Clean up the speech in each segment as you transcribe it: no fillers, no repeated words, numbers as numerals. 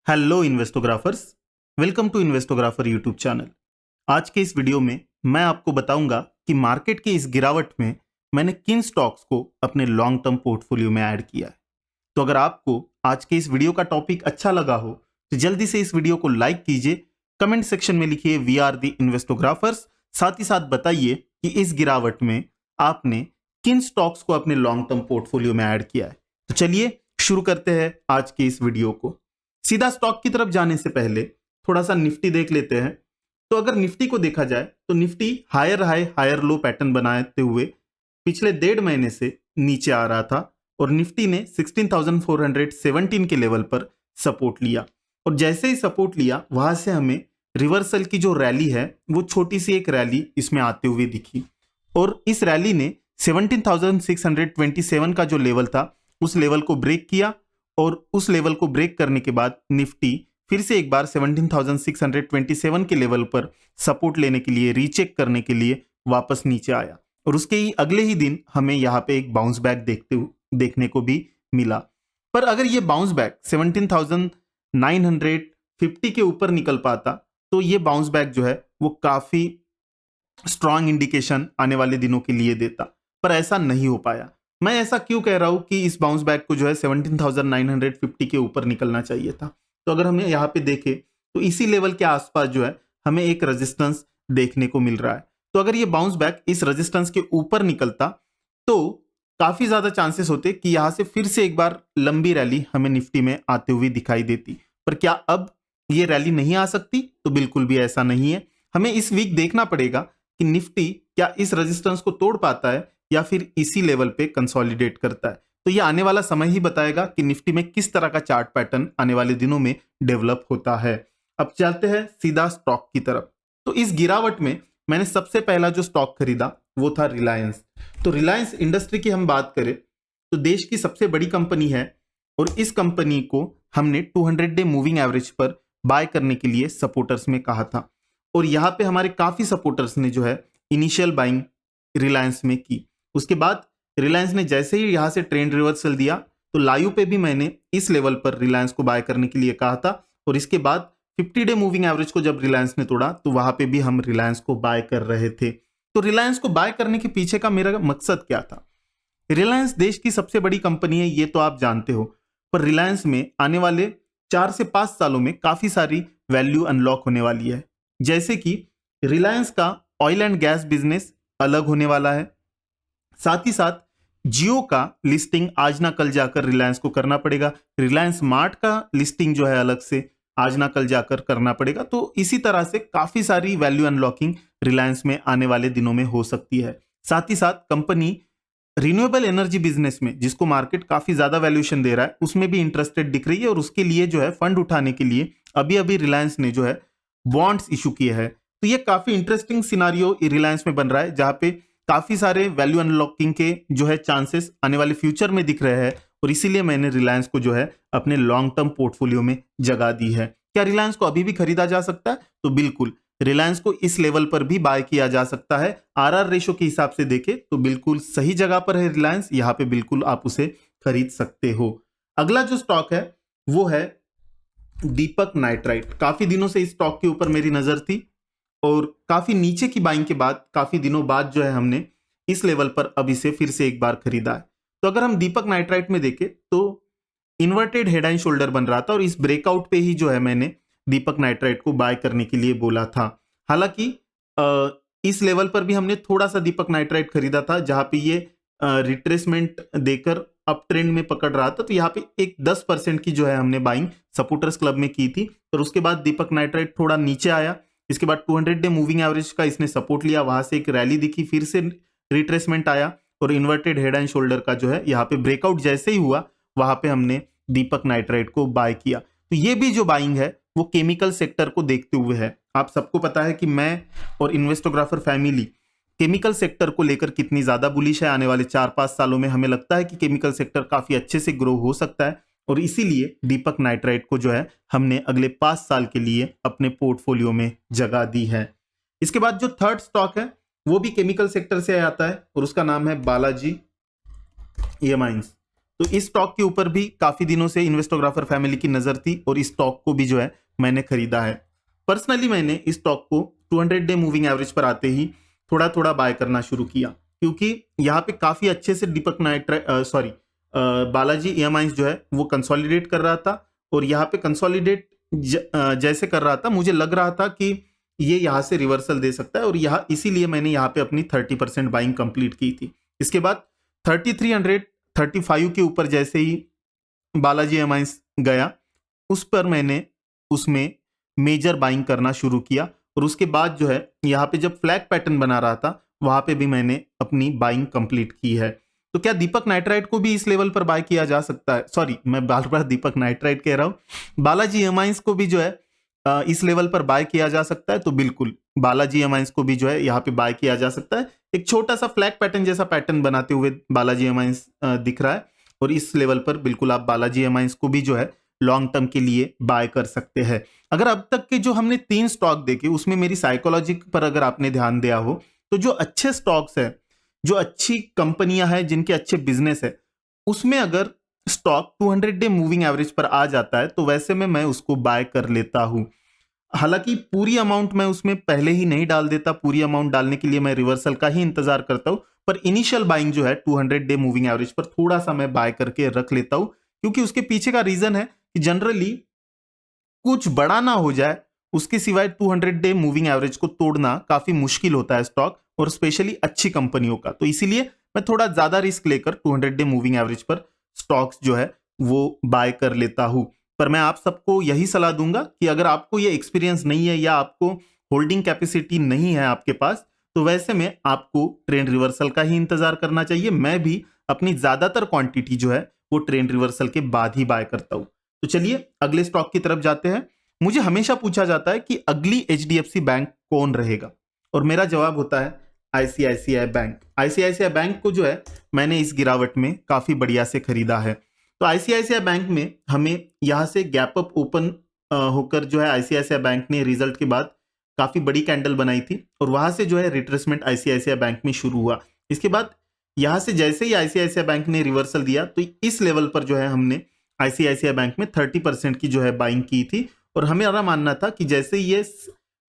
Hello investographers, welcome to Investographer YouTube channel. आज के इस वीडियो में मैं आपको बताऊंगा कि मार्केट के इस गिरावट में मैंने किन स्टॉक्स को अपने लॉन्ग टर्म पोर्टफोलियो में ऐड किया है। तो अगर आपको आज के इस वीडियो का टॉपिक अच्छा लगा हो तो जल्दी से इस वीडियो को लाइक कीजिए, कमेंट सेक्शन में लिखिए वी आर दी इन्वेस्टोग्राफर्स। साथ ही साथ बताइए कि इस गिरावट में आपने किन स्टॉक्स को अपने लॉन्ग टर्म पोर्टफोलियो में ऐड किया है। तो चलिए शुरू करते हैं आज के इस वीडियो को। सीधा स्टॉक की तरफ जाने से पहले थोड़ा सा निफ्टी देख लेते हैं। तो अगर निफ्टी को देखा जाए तो Nifty higher high higher low pattern बनाते हुए पिछले 1.5 महीने से नीचे आ रहा था और निफ्टी ने 16,417 के लेवल पर सपोर्ट लिया और जैसे ही सपोर्ट लिया वहां से हमें रिवर्सल की जो रैली है वो छोटी सी एक रैली इसमें आते हुए दिखी और इस रैली ने 17,627 का जो लेवल था उस लेवल को ब्रेक किया और उस लेवल को ब्रेक करने के बाद निफ्टी फिर से एक बार 17,627 के लेवल पर सपोर्ट लेने के लिए रीचेक करने के लिए वापस नीचे आया और उसके ही अगले ही दिन हमें यहाँ पे एक बाउंस बैक देखने को भी मिला। पर अगर ये बाउंस बैक 17,950 के ऊपर निकल पाता तो ये बाउंस बैक जो है वो काफी स्ट्रांग इंडिकेशन आने वाले दिनों के लिए देता, पर ऐसा नहीं हो पाया। मैं ऐसा क्यों कह रहा हूं कि इस बाउंस बैक को जो है 17,950 के ऊपर निकलना चाहिए था। तो अगर हमने यहाँ पे देखे तो इसी लेवल के आसपास जो है हमें एक रेजिस्टेंस देखने को मिल रहा है। तो अगर ये बाउंस बैक इस रेजिस्टेंस के ऊपर निकलता तो काफी ज्यादा चांसेस होते कि यहां से फिर से एक बार लंबी रैली हमें निफ्टी में आते हुए दिखाई देती। पर क्या अब ये रैली नहीं आ सकती? तो बिल्कुल भी ऐसा नहीं है। हमें इस वीक देखना पड़ेगा कि निफ्टी क्या इस रेजिस्टेंस को तोड़ पाता है या फिर इसी लेवल पे कंसोलिडेट करता है। तो ये आने वाला समय ही बताएगा कि निफ्टी में किस तरह का चार्ट पैटर्न आने वाले दिनों में डेवलप होता है। अब चलते हैं सीधा स्टॉक की तरफ। तो इस गिरावट में मैंने सबसे पहला जो स्टॉक खरीदा वो था रिलायंस। तो रिलायंस इंडस्ट्री की हम बात करें तो देश की सबसे बड़ी कंपनी है और इस कंपनी को हमने 200 डे मूविंग एवरेज पर बाय करने के लिए सपोर्टर्स में कहा था और यहाँ पे हमारे काफी सपोर्टर्स ने जो है इनिशियल बाइंग रिलायंस में की। उसके बाद रिलायंस ने जैसे ही यहां से ट्रेंड रिवर्सल दिया तो लायू पे भी मैंने इस लेवल पर रिलायंस को बाय करने के लिए कहा था और इसके बाद 50 डे मूविंग एवरेज को जब रिलायंस ने तोड़ा तो वहां पे भी हम रिलायंस को बाय कर रहे थे। तो रिलायंस को बाय करने के पीछे का मेरा मकसद क्या था? रिलायंस देश की सबसे बड़ी कंपनी है ये तो आप जानते हो, पर रिलायंस में आने वाले 4 से 5 सालों में काफी सारी वैल्यू अनलॉक होने वाली है। जैसे कि रिलायंस का ऑयल एंड गैस बिजनेस अलग होने वाला है, साथ ही साथ जियो का लिस्टिंग आज ना कल जाकर रिलायंस को करना पड़ेगा, रिलायंस मार्ट का लिस्टिंग जो है अलग से आज ना कल जाकर करना पड़ेगा। तो इसी तरह से काफी सारी वैल्यू अनलॉकिंग रिलायंस में आने वाले दिनों में हो सकती है। साथ ही साथ कंपनी रिन्यूएबल एनर्जी बिजनेस में जिसको मार्केट काफी ज्यादा वैल्यूएशन दे रहा है उसमें भी इंटरेस्टेड दिख रही है और उसके लिए जो है फंड उठाने के लिए अभी अभी रिलायंस ने जो है बॉन्ड्स इशू किए हैं। तो ये काफी इंटरेस्टिंग सिनारियो रिलायंस में बन रहा है जहां पे काफी सारे वैल्यू अनलॉकिंग के जो है चांसेस आने वाले फ्यूचर में दिख रहे हैं और इसीलिए मैंने रिलायंस को जो है अपने लॉन्ग टर्म पोर्टफोलियो में जगह दी है। क्या रिलायंस को अभी भी खरीदा जा सकता है? तो बिल्कुल, रिलायंस को इस लेवल पर भी बाय किया जा सकता है। आरआर रेशो के हिसाब से देखें तो बिल्कुल सही जगह पर है रिलायंस, यहाँ पे बिल्कुल आप उसे खरीद सकते हो। अगला जो स्टॉक है वो है दीपक नाइट्राइट। काफी दिनों से इस स्टॉक के ऊपर मेरी नजर थी और काफी नीचे की बाइंग के बाद काफी दिनों बाद जो है हमने इस लेवल पर अब इसे फिर से एक बार खरीदा है। तो अगर हम दीपक नाइट्राइट में देखें तो इन्वर्टेड हेड एंड शोल्डर बन रहा था और इस ब्रेकआउट पे ही जो है मैंने दीपक नाइट्राइट को बाय करने के लिए बोला था। हालांकि इस लेवल पर भी हमने थोड़ा सा दीपक नाइट्राइट खरीदा था जहां पे ये रिट्रेसमेंट देकर अप ट्रेंड में पकड़ रहा था। तो यहाँ पे एक 10% की जो है हमने बाइंग सपोर्टर्स क्लब में की थी और उसके बाद दीपक नाइट्राइट थोड़ा नीचे आया। इसके बाद 200 डे मूविंग एवरेज का इसने सपोर्ट लिया, वहां से एक रैली दिखी, फिर से रिट्रेसमेंट आया और इन्वर्टेड हेड एंड शोल्डर का जो है यहाँ पे ब्रेकआउट जैसे ही हुआ वहां पे हमने दीपक नाइट्राइट को बाय किया। तो ये भी जो बाइंग है वो केमिकल सेक्टर को देखते हुए है। आप सबको पता है कि मैं और इन्वेस्टोग्राफर फैमिली केमिकल सेक्टर को लेकर कितनी ज्यादा बुलिश है। आने वाले 4-5 सालों में हमें लगता है कि केमिकल सेक्टर काफी अच्छे से ग्रो हो सकता है और इसीलिए दीपक नाइट्राइट को जो है हमने अगले 5 साल के लिए अपने पोर्टफोलियो में जगह दी है। इसके बाद जो थर्ड स्टॉक है वो भी केमिकल सेक्टर से आता है और उसका नाम है बालाजी एमाइंस। तो इस स्टॉक के ऊपर भी काफी दिनों से इन्वेस्टोग्राफर फैमिली की नजर थी और इस स्टॉक को भी जो है मैंने खरीदा है। पर्सनली मैंने इस स्टॉक को 200 डे मूविंग एवरेज पर आते ही थोड़ा थोड़ा बाय करना शुरू किया, क्योंकि यहाँ पे काफी अच्छे से दीपक नाइट्राइट बालाजी EMI जो है वो कंसोलिडेट कर रहा था, और यहाँ पे कंसोलिडेट जैसे कर रहा था मुझे लग रहा था कि ये यहाँ से रिवर्सल दे सकता है, और यहाँ इसीलिए मैंने यहाँ पे अपनी 30% बाइंग कंप्लीट की थी। इसके बाद 3335 के ऊपर जैसे ही बालाजी EMI गया, उस पर मैंने उसमें मेजर बाइंग करना शुरू किया, और उसके बाद जो है यहाँ पे जब फ्लैग पैटर्न बना रहा था वहां पे भी मैंने अपनी बाइंग कंप्लीट की है। तो क्या दीपक नाइट्राइट को भी इस लेवल पर बाय किया जा सकता है? सॉरी, मैं बार बार दीपक नाइट्राइट कह रहा हूं, बालाजी EMI को भी जो है इस लेवल पर बाय किया जा सकता है। तो बिल्कुल बालाजी EMI को भी जो है यहाँ पे बाय किया जा सकता है। एक छोटा सा फ्लैग पैटर्न जैसा पैटर्न बनाते हुए बालाजी EMI दिख रहा है, और इस लेवल पर बिल्कुल आप बालाजी EMI को भी जो है लॉन्ग टर्म के लिए बाय कर सकते हैं। अगर अब तक के जो हमने 3 स्टॉक देखे उसमें मेरी साइकोलॉजी पर अगर आपने ध्यान दिया हो, तो जो अच्छे स्टॉक्स है, जो अच्छी कंपनियां हैं, जिनके अच्छे बिजनेस है, उसमें अगर स्टॉक 200 डे मूविंग एवरेज पर आ जाता है तो वैसे में मैं उसको बाय कर लेता हूं। हालांकि पूरी अमाउंट मैं उसमें पहले ही नहीं डाल देता, पूरी अमाउंट डालने के लिए मैं रिवर्सल का ही इंतजार करता हूं, पर इनिशियल बाइंग जो है 200 डे मूविंग एवरेज पर थोड़ा सा मैं बाय करके रख लेता हूं, क्योंकि उसके पीछे का रीजन है कि जनरली कुछ बड़ा ना हो जाए उसके सिवाय 200 डे मूविंग एवरेज को तोड़ना काफी मुश्किल होता है स्टॉक, और स्पेशली अच्छी कंपनियों का। तो इसीलिए मैं थोड़ा ज्यादा रिस्क लेकर 200 डे मूविंग एवरेज पर स्टॉक्स जो है वो बाय कर लेता हूं। पर मैं आप सबको यही सलाह दूंगा कि अगर आपको ये एक्सपीरियंस नहीं है या आपको होल्डिंग कैपेसिटी नहीं है आपके पास, तो वैसे में आपको ट्रेंड रिवर्सल का ही इंतजार करना चाहिए। मैं भी अपनी ज्यादातर क्वांटिटी जो है वो ट्रेंड रिवर्सल के बाद ही बाय करता हूं। तो चलिए अगले स्टॉक की तरफ जाते हैं। मुझे हमेशा पूछा जाता है कि अगली HDFC बैंक कौन रहेगा, और मेरा जवाब होता है ICICI बैंक। ICICI बैंक को जो है मैंने इस गिरावट में काफी बढ़िया से खरीदा है। तो ICICI बैंक में हमें यहां से गैप अप ओपन होकर जो है ICICI बैंक ने रिजल्ट के बाद काफी बड़ी कैंडल बनाई थी, और वहां से जो है रिट्रेसमेंट ICICI बैंक में शुरू हुआ। इसके बाद यहां से जैसे ही ICICI बैंक ने रिवर्सल दिया, तो इस लेवल पर जो है हमने ICICI बैंक में 30% की जो है बाइंग की थी, और हमें मानना था कि जैसे ये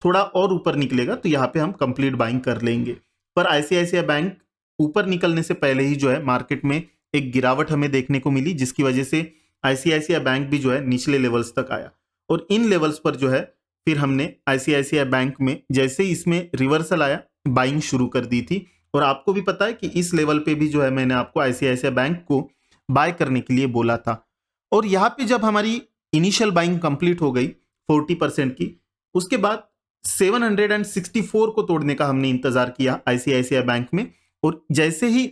थोड़ा और ऊपर निकलेगा तो यहाँ पे हम कंप्लीट बाइंग कर लेंगे। पर ICICI बैंक ऊपर निकलने से पहले ही जो है मार्केट में एक गिरावट हमें देखने को मिली, जिसकी वजह से ICICI बैंक भी जो है निचले लेवल्स तक आया, और इन लेवल्स पर जो है फिर हमने ICICI बैंक में जैसे ही इसमें रिवर्सल आया बाइंग शुरू कर दी थी। और आपको भी पता है कि इस लेवल पे भी जो है मैंने आपको ICICI बैंक को बाय करने के लिए बोला था। और यहाँ पे जब हमारी इनिशियल बाइंग कंप्लीट हो गई 40% की, उसके बाद 764 को तोड़ने का हमने इंतजार किया ICICI बैंक में, और जैसे ही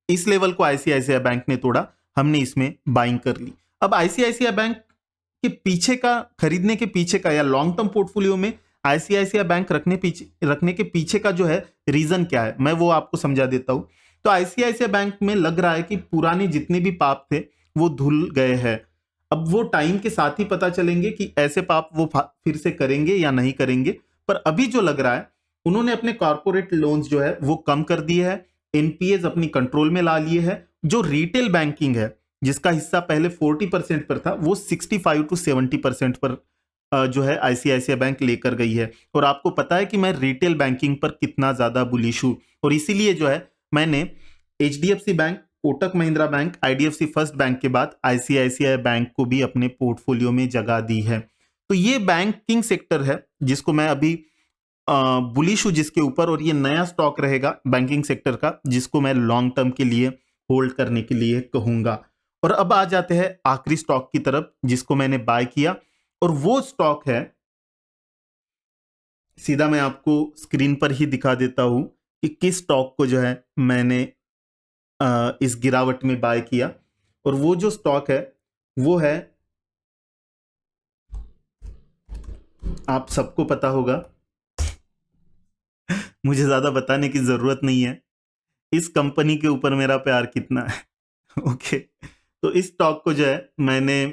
इस लेवल को ICICI बैंक ने तोड़ा हमने इसमें बाइंग कर ली। अब ICICI बैंक के पीछे का, खरीदने के पीछे का या लॉन्ग टर्म पोर्टफोलियो में ICICI बैंक रखने के पीछे का जो है रीजन क्या है, मैं वो आपको समझा देता हूं। तो ICICI बैंक में लग रहा है कि पुराने जितने भी पाप थे वो धुल गए हैं। अब वो टाइम के साथ ही पता चलेंगे कि ऐसे पाप वो फिर से करेंगे या नहीं करेंगे। पर अभी जो लग रहा है, उन्होंने अपने कॉर्पोरेट लोन्स जो है वो कम कर दिए हैं, NPAs अपनी कंट्रोल में ला लिए हैं। जो रिटेल बैंकिंग है जिसका हिस्सा पहले 40% पर था, वो 65 to 70% पर जो है ICICI बैंक लेकर गई है। और आपको पता है कि मैं रिटेल बैंकिंग पर कितना ज्यादा बुलिश हूं, और इसीलिए जो है मैंने HDFC bank, Kotak Mahindra bank, IDFC first bank के बाद ICICI बैंक को भी अपने पोर्टफोलियो में जगह दी है। तो ये बैंकिंग सेक्टर है जिसको मैं अभी बुलिश हूं जिसके ऊपर, और ये नया स्टॉक रहेगा बैंकिंग सेक्टर का जिसको मैं लॉन्ग टर्म के लिए होल्ड करने के लिए कहूंगा। और अब आ जाते हैं आखिरी स्टॉक की तरफ जिसको मैंने बाय किया, और वो स्टॉक है, सीधा मैं आपको स्क्रीन पर ही दिखा देता हूं कि किस स्टॉक को जो है मैंने इस गिरावट में बाय किया। और वो जो स्टॉक है वो है, आप सबको पता होगा, मुझे ज्यादा बताने की जरूरत नहीं है इस कंपनी के ऊपर मेरा प्यार कितना है। ओके, तो इस स्टॉक को जो है मैंने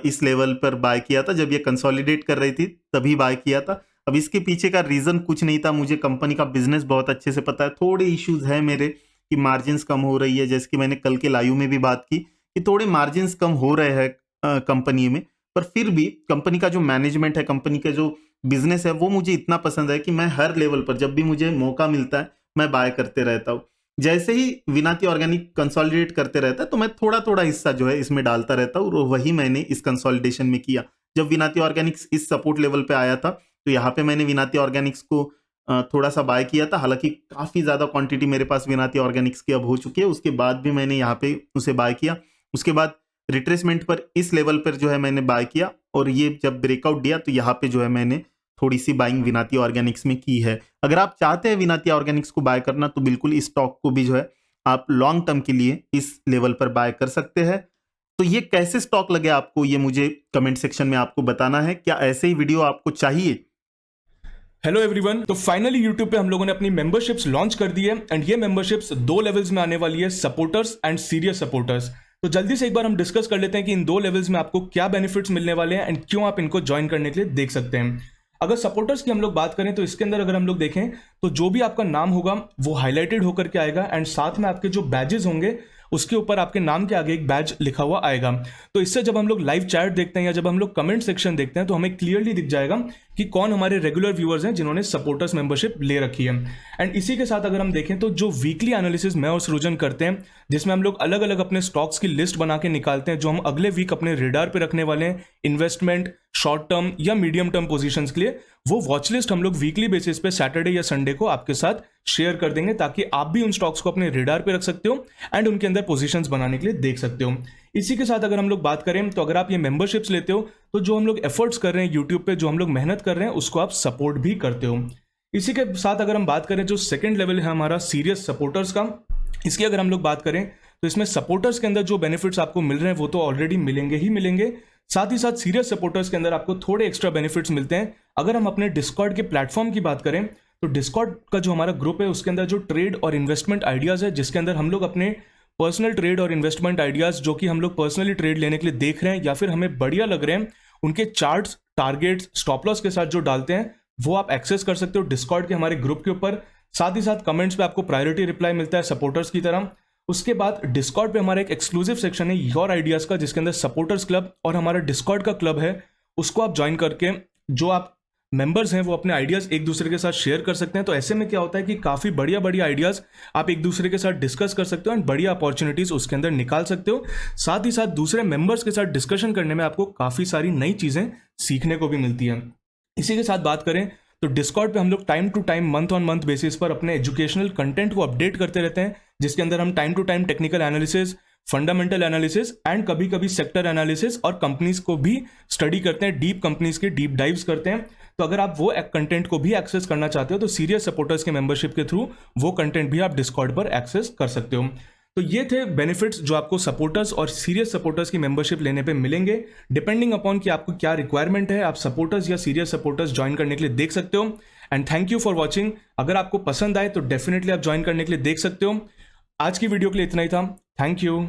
इस लेवल पर बाय किया था, जब ये कंसोलिडेट कर रही थी तभी बाय किया था। अब इसके पीछे का रीजन कुछ नहीं था, मुझे कंपनी का बिजनेस बहुत अच्छे से पता है, थोड़े इश्यूज है मेरे कि मार्जिन्स कम हो रही है, जैसे कि मैंने कल के लाइव में भी बात की कि थोड़े मार्जिन्स कम हो रहे हैं कंपनी में, पर फिर भी कंपनी का जो मैनेजमेंट है, कंपनी का जो बिजनेस है, वो मुझे इतना पसंद है कि मैं हर लेवल पर जब भी मुझे मौका मिलता है मैं बाय करते रहता हूँ। जैसे ही विनाती ऑर्गेनिक कंसोलिडेट करते रहता है तो मैं थोड़ा थोड़ा हिस्सा जो है इसमें डालता रहता हूँ, और वही मैंने इस कंसोलिडेशन में किया। जब विनाती ऑर्गेनिक्स इस सपोर्ट लेवल पे आया था तो यहाँ पे मैंने विनाती ऑर्गेनिक्स को थोड़ा सा बाय किया था। हालांकि काफी ज्यादा क्वांटिटी मेरे पास विनाती ऑर्गेनिक्स की अब हो चुकी है, उसके बाद भी मैंने यहाँ पे उसे बाय किया। उसके बाद रिट्रेसमेंट पर इस लेवल पर जो है मैंने बाय किया, और ये जब ब्रेकआउट दिया तो यहाँ पे जो है मैंने थोड़ी सी बाइंग विनाती ऑर्गेनिक्स में की है। अगर आप चाहते हैं विनाती ऑर्गेनिक्स को बाय करना तो बिल्कुल इस स्टॉक को भी जो है आप लॉन्ग टर्म के लिए इस लेवल पर बाय कर सकते हैं। तो ये कैसे स्टॉक लगे आपको, ये मुझे कमेंट सेक्शन में आपको बताना है। क्या ऐसे ही वीडियो आपको चाहिए? हेलो एवरीवन, तो फाइनली यूट्यूब पे हम लोगों ने अपनी मेंबरशिप्स लॉन्च कर दी है एंड ये मेंबरशिप्स 2 लेवल्स में आने वाली है, सपोर्टर्स एंड सीरियस सपोर्टर्स। तो जल्दी से एक बार हम डिस्कस कर लेते हैं कि इन 2 लेवल्स में आपको क्या बेनिफिट्स मिलने वाले हैं एंड क्यों आप इनको ज्वाइन करने के लिए देख सकते हैं। अगर सपोर्टर्स की हम लोग बात करें तो इसके अंदर अगर हम लोग देखें तो जो भी आपका नाम होगा वो हाईलाइटेड होकर के आएगा एंड साथ में आपके जो बैजेस होंगे उसके ऊपर आपके नाम के आगे एक बैज लिखा हुआ आएगा। तो इससे जब हम लोग लाइव चैट देखते हैं या जब हम लोग कमेंट सेक्शन देखते हैं तो हमें क्लियरली दिख जाएगा कि कौन हमारे रेगुलर व्यूअर्स हैं जिन्होंने सपोर्टर्स मेंबरशिप ले रखी है। एंड इसी के साथ अगर हम देखें तो जो वीकली एनालिसिस मैं और सृजन करते हैं, जिसमें हम लोग अलग अलग अपने स्टॉक्स की लिस्ट बना के निकालते हैं जो हम अगले वीक अपने रेडार पे रखने वाले हैं इन्वेस्टमेंट, शॉर्ट टर्म या मीडियम टर्म पोजीशंस के लिए, वो वॉच लिस्ट हम लोग वीकली बेसिस पे सैटरडे या संडे को आपके साथ शेयर कर देंगे ताकि आप भी उन स्टॉक्स को अपने रेडार पे रख सकते हो एंड उनके अंदर पोजीशंस बनाने के लिए देख सकते हो। इसी के साथ अगर हम लोग बात करें तो अगर आप ये मेंबरशिप्स लेते हो तो जो हम लोग एफर्ट्स कर रहे हैं यूट्यूब पे, जो हम लोग मेहनत कर रहे हैं, उसको आप सपोर्ट भी करते हो। इसी के साथ अगर हम बात करें जो सेकंड लेवल है हमारा सीरियस सपोर्टर्स का, इसकी अगर हम लोग बात करें तो इसमें सपोर्टर्स के अंदर जो बेनिफिट्स आपको मिल रहे हैं वो तो ऑलरेडी मिलेंगे ही मिलेंगे, साथ ही साथ सीरियस सपोर्टर्स के अंदर आपको थोड़े एक्स्ट्रा बेनिफिट्स मिलते हैं। अगर हम अपने डिस्कॉर्ड के प्लेटफॉर्म की बात करें तो डिस्कॉर्ड का जो हमारा ग्रुप है उसके अंदर जो ट्रेड और इन्वेस्टमेंट आइडियाज़ है, जिसके अंदर हम लोग अपने पर्सनल ट्रेड और इन्वेस्टमेंट आइडियाज़ जो कि हम लोग पर्सनली ट्रेड लेने के लिए देख रहे हैं या फिर हमें बढ़िया लग रहे हैं, उनके चार्ट्स, टारगेट्स, स्टॉप लॉस के साथ जो डालते हैं वो आप एक्सेस कर सकते हो डिस्कॉर्ड के हमारे ग्रुप के ऊपर। साथ ही साथ कमेंट्स पे आपको प्रायोरिटी रिप्लाई मिलता है सपोर्टर्स की तरह। उसके बाद डिस्कॉर्ड पे हमारा एक एक्सक्लूसिव सेक्शन है योर आइडियाज़ का, जिसके अंदर सपोर्टर्स क्लब और हमारा डिस्कॉर्ड का क्लब है, उसको आप ज्वाइन करके जो आप मेंबर्स हैं वो अपने आइडियाज़ एक दूसरे के साथ शेयर कर सकते हैं। तो ऐसे में क्या होता है कि काफ़ी बढ़िया बढ़िया आइडियाज़ आप एक दूसरे के साथ डिस्कस कर सकते हो एंड बढ़िया अपॉर्चुनिटीज़ उसके अंदर निकाल सकते हो। साथ ही साथ दूसरे मेंबर्स के साथ डिस्कशन करने में आपको काफ़ी सारी नई चीज़ें सीखने को भी मिलती हैं। इसी के साथ बात करें तो डिस्कॉर्ड पे हम लोग time to time, month on month basis पर अपने एजुकेशनल कंटेंट को अपडेट करते रहते हैं, जिसके अंदर हम time to time technical analysis, fundamental analysis and कभी कभी सेक्टर एनालिसिस और कंपनीज को भी स्टडी करते हैं, डीप कंपनीज के डीप डाइव्स करते हैं। तो अगर आप वो कंटेंट को भी एक्सेस करना चाहते हो तो सीरियस सपोर्टर्स के मेंबरशिप के थ्रू वो कंटेंट भी आप डिस्कॉर्ड पर एक्सेस कर सकते हो। तो ये थे बेनिफिट्स जो आपको सपोर्टर्स और सीरियस सपोर्टर्स की मेंबरशिप लेने पे मिलेंगे। डिपेंडिंग अपॉन कि आपको क्या रिक्वायरमेंट है, आप सपोर्टर्स या सीरियस सपोर्टर्स ज्वाइन करने के लिए देख सकते हो। And thank you for watching. अगर आपको पसंद आए तो डेफिनेटली आप ज्वाइन करने के लिए देख सकते हो। आज की वीडियो के लिए इतना ही था। Thank you.